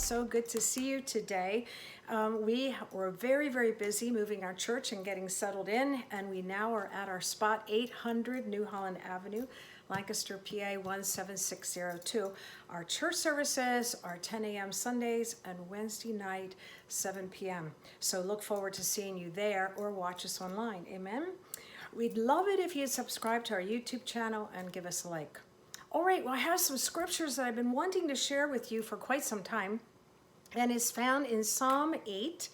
so good to see you today. We were very, very busy moving our church and getting settled in, and we now are at our spot 800 New Holland Avenue, Lancaster, PA 17602. Our church services are 10 a.m. Sundays and Wednesday night, 7 p.m. So look forward to seeing you there or watch us online. Amen. We'd love it if you'd subscribe to our YouTube channel and give us a like. All right, well, I have some scriptures that I've been wanting to share with you for quite some time, and it's found in Psalm 8,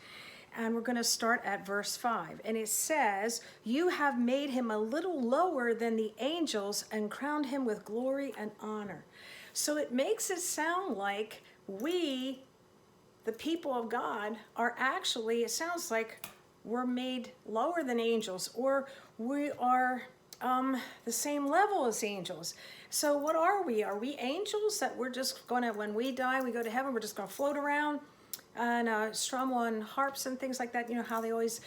and we're going to start at verse 5. And it says, "You have made him a little lower than the angels and crowned him with glory and honor." So it makes it sound like we, the people of God, are actually, it sounds like we're made lower than angels, or we are the same level as angels. So what are we? Are we angels that we're just gonna, when we die, we go to heaven, we're just gonna float around and strum on harps and things like that? You know how they always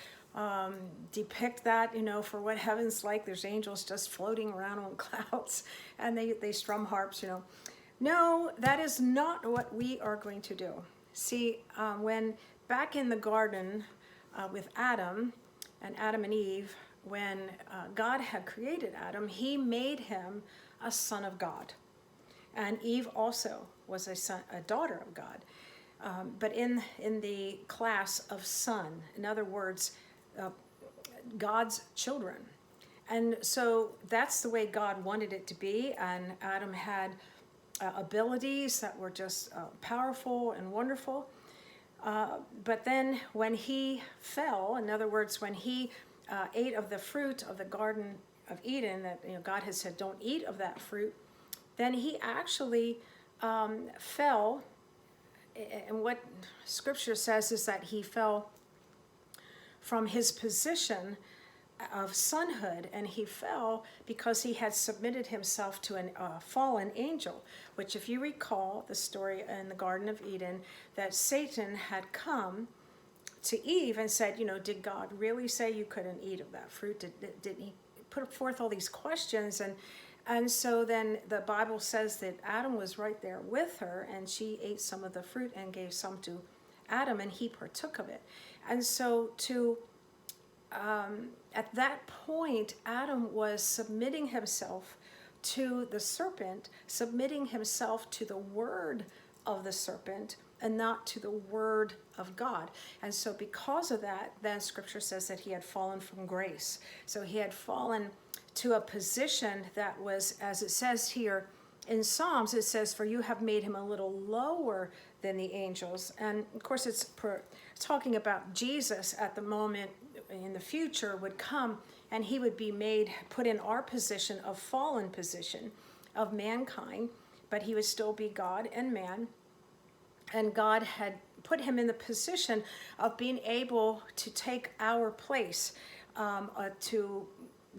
depict that, you know, for what heaven's like. There's angels just floating around on clouds and they strum harps, you know. No, that is not what we are going to do. See, when back in the garden with Adam and Eve, when God had created Adam, he made him a son of God. And Eve also was a daughter of God. But in the class of son, in other words, God's children. And so that's the way God wanted it to be. And Adam had abilities that were just powerful and wonderful. But then when he fell, in other words, when he ate of the fruit of the Garden of Eden, that, you know, God had said, don't eat of that fruit, then he actually fell. And what Scripture says is that he fell from his position of sonhood, and he fell because he had submitted himself to a fallen angel, which, if you recall the story in the Garden of Eden, that Satan had come to Eve and said, you know, did God really say you couldn't eat of that fruit? Did he put forth all these questions? And so then the Bible says that Adam was right there with her, and she ate some of the fruit and gave some to Adam, and he partook of it. And so at that point, Adam was submitting himself to the serpent, submitting himself to the word of the serpent, and not to the word of God. And so because of that, then Scripture says that he had fallen from grace. So he had fallen to a position that was, as it says here in Psalms, it says, "For you have made him a little lower than the angels." And of course, it's talking about Jesus at the moment in the future would come, and he would be put in our position of fallen position of mankind, but he would still be God and man. And God had put him in the position of being able to take our place, to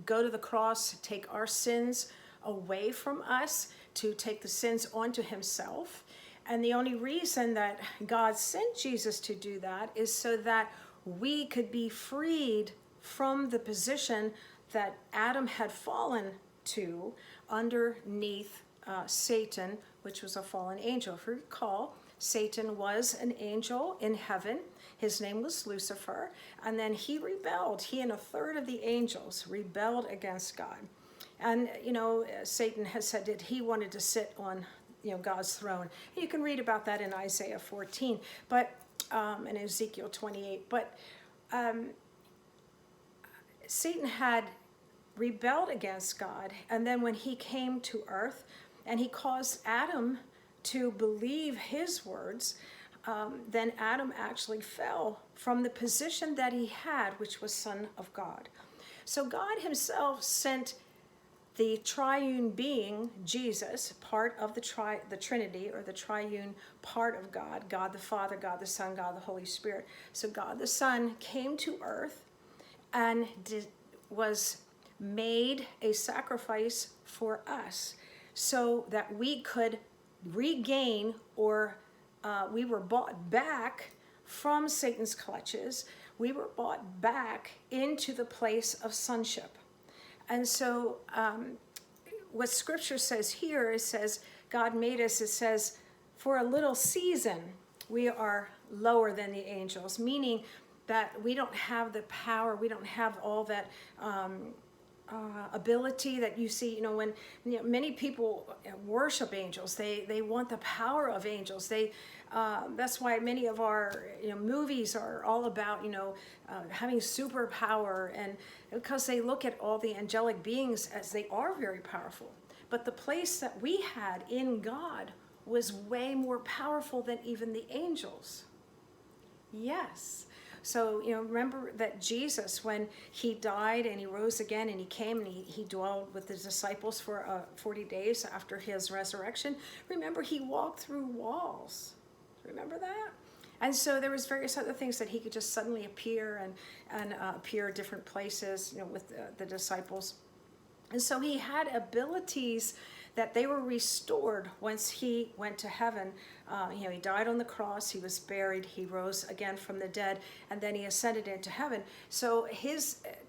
go to the cross, take our sins away from us, to take the sins onto himself. And the only reason that God sent Jesus to do that is so that we could be freed from the position that Adam had fallen to underneath Satan, which was a fallen angel. If you recall, Satan was an angel in heaven. His name was Lucifer. And then he rebelled. He and a third of the angels rebelled against God. And, you know, Satan has said that he wanted to sit on, you know, God's throne. You can read about that in Isaiah 14, but and Ezekiel 28. But Satan had rebelled against God. And then when he came to earth and he caused Adam to believe his words, then Adam actually fell from the position that he had, which was Son of God. So God himself sent the triune being, Jesus, part of the Trinity, or the triune part of God, God the Father, God the Son, God the Holy Spirit. So God the Son came to earth and was made a sacrifice for us so that we could regain, or we were bought back from Satan's clutches. We were bought back into the place of sonship. And so what Scripture says here, it says God made us, it says, for a little season. we are lower than the angels, meaning that we don't have the power, we don't have all that ability that you see, when many people worship angels, they want the power of angels. That's why many of our movies are all about having superpower, and because they look at all the angelic beings as they are very powerful. But the place that we had in God was way more powerful than even the angels. Yes. So, remember that Jesus, when he died and he rose again and he came and he dwelled with his disciples for 40 days after his resurrection, remember he walked through walls. Remember that? And so there was various other things that he could just suddenly appear and appear at different places, with the disciples. And so he had abilities that they were restored once he went to heaven. He died on the cross, he was buried, he rose again from the dead, and then he ascended into heaven. So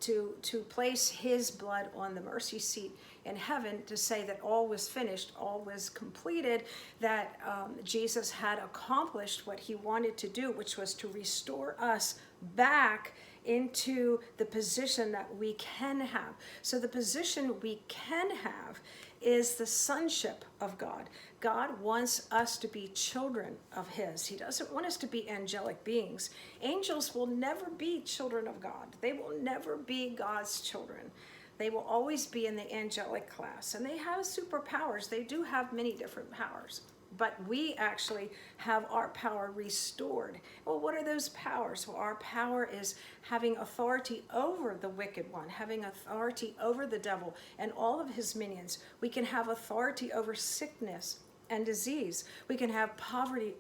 to place his blood on the mercy seat in heaven, to say that all was finished, all was completed, that Jesus had accomplished what he wanted to do, which was to restore us back into the position that we can have. So the position we can have is the sonship of God. God wants us to be children of his. He doesn't want us to be angelic beings. Angels will never be children of God. They will never be God's children. They will always be in the angelic class. And they have superpowers. They do have many different powers. But we actually have our power restored. Well, what are those powers? Well, our power is having authority over the wicked one, having authority over the devil and all of his minions. We can have authority over sickness and disease. We can have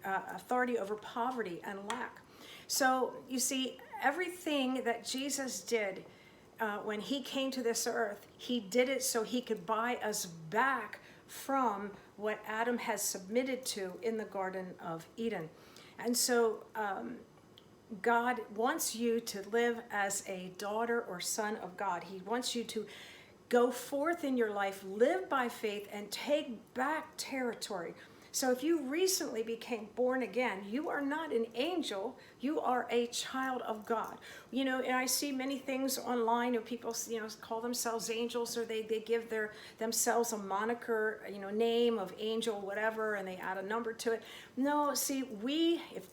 authority over poverty and lack. So you see, everything that Jesus did when he came to this earth, he did it so he could buy us back from what Adam has submitted to in the Garden of Eden. And so God wants you to live as a daughter or son of God. He wants you to go forth in your life, live by faith, and take back territory. So if you recently became born again, you are not an angel, you are a child of God. And I see many things online of people, call themselves angels, or they give themselves a moniker, name of angel, whatever, and they add a number to it. No, see,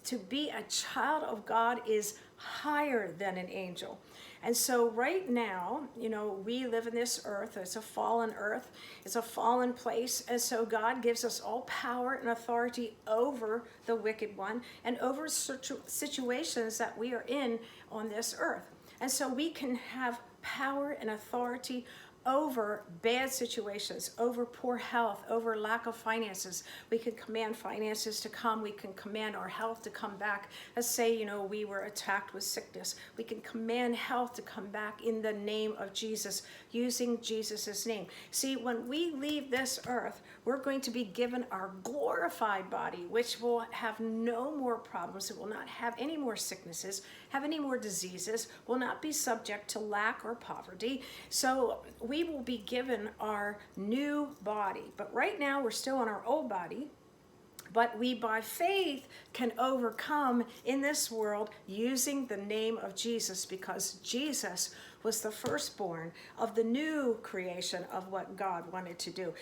to be a child of God is higher than an angel. And so right now, we live in this earth. It's a fallen earth. It's a fallen place. And so God gives us all power and authority over the wicked one and over situations that we are in on this earth. And so we can have power and authority over bad situations, over poor health, over lack of finances. We can command finances to come. We can command our health to come back. Let's say, we were attacked with sickness. We can command health to come back in the name of Jesus, using Jesus's name. See, when we leave this earth, we're going to be given our glorified body, which will have no more problems. It will not have any more sicknesses, have any more diseases, will not be subject to lack or poverty. So we will be given our new body. But right now we're still in our old body. But we, by faith, can overcome in this world using the name of Jesus, because Jesus was the firstborn of the new creation of what God wanted to do.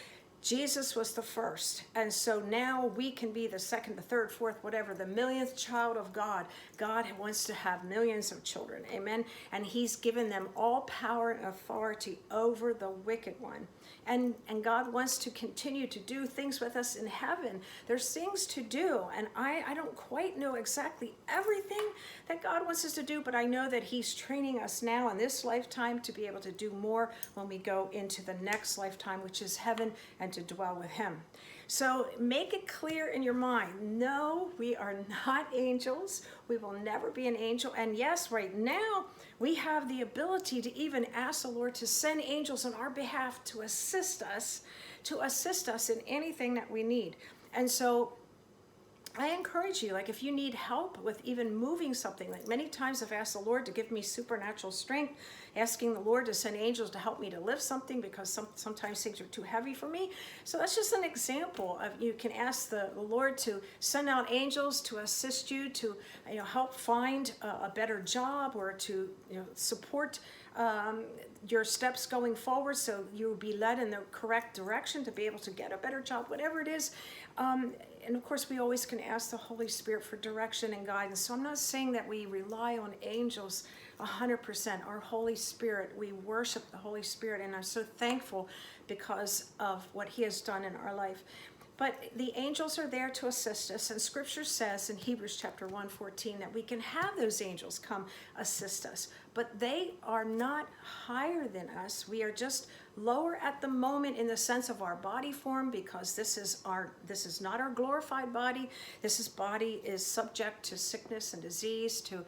Jesus was the first, and so now we can be the second, the third, fourth, whatever, the millionth child of God. God wants to have millions of children, amen? And he's given them all power and authority over the wicked one. And God wants to continue to do things with us in heaven. There's things to do, and I don't quite know exactly everything that God wants us to do, but I know that he's training us now in this lifetime to be able to do more when we go into the next lifetime, which is heaven, and to dwell with him. So make it clear in your mind, no, we are not angels. We will never be an angel. And yes, right now, we have the ability to even ask the Lord to send angels on our behalf to assist us in anything that we need. And so I encourage you, like if you need help with even moving something, like many times I've asked the Lord to give me supernatural strength, asking the Lord to send angels to help me to lift something because sometimes things are too heavy for me. So that's just an example of, you can ask the Lord to send out angels to assist you to help find a better job, or to support your steps going forward, so you'll be led in the correct direction to be able to get a better job, whatever it is. And of course, we always can ask the Holy Spirit for direction and guidance. So I'm not saying that we rely on angels 100%. Our Holy Spirit, we worship the Holy Spirit, and I'm so thankful because of what He has done in our life. But the angels are there to assist us, and Scripture says in Hebrews chapter 1:14 that we can have those angels come assist us, but they are not higher than us. We are just lower at the moment in the sense of our body form, because this is not our glorified body. This body is subject to sickness and disease, to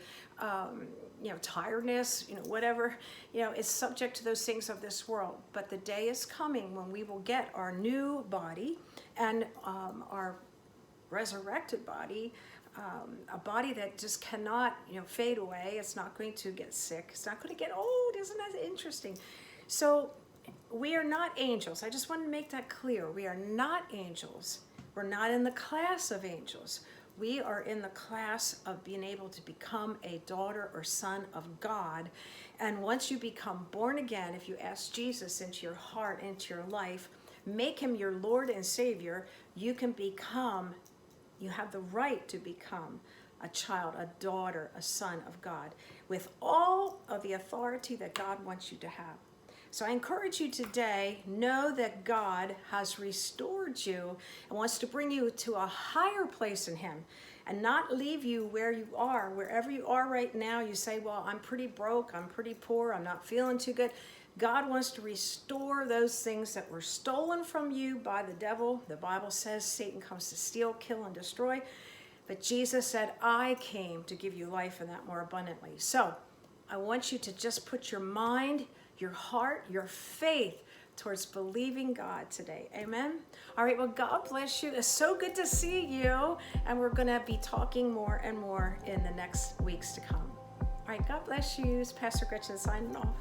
tiredness, whatever, is subject to those things of this world. But the day is coming when we will get our new body, and our resurrected body, a body that just cannot, fade away. It's not going to get sick. It's not going to get old. Isn't that interesting? So we are not angels. I just want to make that clear. We are not angels. We're not in the class of angels. We are in the class of being able to become a daughter or son of God. And once you become born again, if you ask Jesus into your heart, into your life, make Him your Lord and Savior, you have the right to become a child, a daughter, a son of God, with all of the authority that God wants you to have. So I encourage you today, know that God has restored you and wants to bring you to a higher place in Him, and not leave you where you are. Wherever you are right now, you say, well, I'm pretty broke, I'm pretty poor, I'm not feeling too good. God wants to restore those things that were stolen from you by the devil. The Bible says Satan comes to steal, kill, and destroy. But Jesus said, I came to give you life, and that more abundantly. So I want you to just put your mind, your heart, your faith towards believing God today. Amen. All right. Well, God bless you. It's so good to see you. And we're going to be talking more and more in the next weeks to come. All right. God bless you. It's Pastor Gretchen signing off.